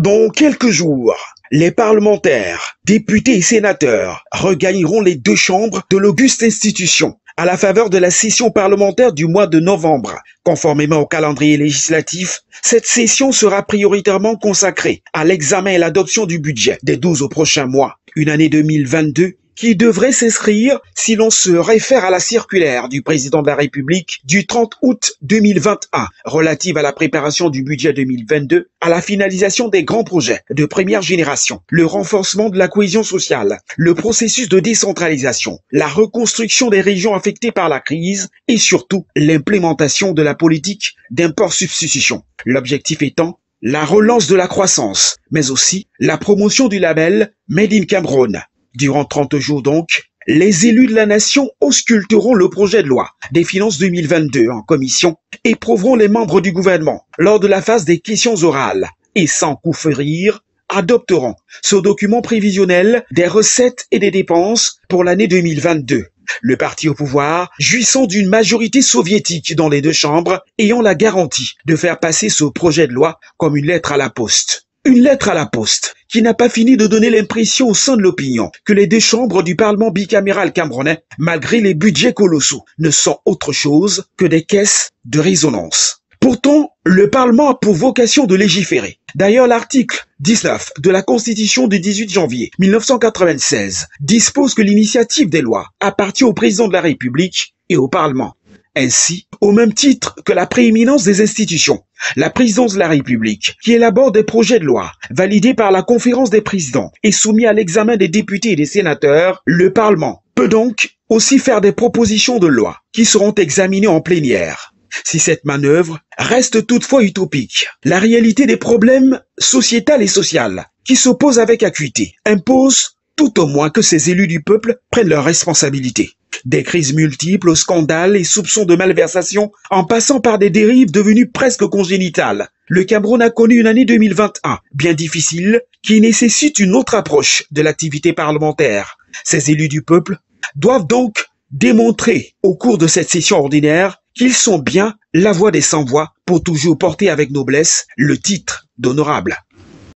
Dans quelques jours, les parlementaires, députés et sénateurs regagneront les deux chambres de l'auguste institution à la faveur de la session parlementaire du mois de novembre. Conformément au calendrier législatif, cette session sera prioritairement consacrée à l'examen et l'adoption du budget des 12 prochains mois, une année 2022 qui devrait s'inscrire si l'on se réfère à la circulaire du président de la République du 30 août 2021 relative à la préparation du budget 2022, à la finalisation des grands projets de première génération, le renforcement de la cohésion sociale, le processus de décentralisation, la reconstruction des régions affectées par la crise et surtout l'implémentation de la politique d'import-substitution. L'objectif étant la relance de la croissance, mais aussi la promotion du label Made in Cameroun. Durant 30 jours donc, les élus de la nation ausculteront le projet de loi des finances 2022 en commission et prouveront les membres du gouvernement lors de la phase des questions orales et sans coup férir, adopteront ce document prévisionnel des recettes et des dépenses pour l'année 2022. Le parti au pouvoir, jouissant d'une majorité soviétique dans les deux chambres, ayant la garantie de faire passer ce projet de loi comme une lettre à la poste. Une lettre à la poste qui n'a pas fini de donner l'impression au sein de l'opinion que les deux chambres du Parlement bicaméral camerounais, malgré les budgets colossaux, ne sont autre chose que des caisses de résonance. Pourtant, le Parlement a pour vocation de légiférer. D'ailleurs, l'article 19 de la Constitution du 18 janvier 1996 dispose que l'initiative des lois appartient au président de la République et au Parlement. Ainsi, au même titre que la prééminence des institutions, la présidence de la République, qui élabore des projets de loi validés par la conférence des présidents et soumis à l'examen des députés et des sénateurs, le Parlement peut donc aussi faire des propositions de loi qui seront examinées en plénière. Si cette manœuvre reste toutefois utopique, la réalité des problèmes sociétals et sociaux qui s'opposent avec acuité impose tout au moins que ces élus du peuple prennent leurs responsabilités. Des crises multiples, scandales et soupçons de malversation, en passant par des dérives devenues presque congénitales. Le Cameroun a connu une année 2021 bien difficile qui nécessite une autre approche de l'activité parlementaire. Ces élus du peuple doivent donc démontrer au cours de cette session ordinaire qu'ils sont bien la voix des sans-voix pour toujours porter avec noblesse le titre d'honorable.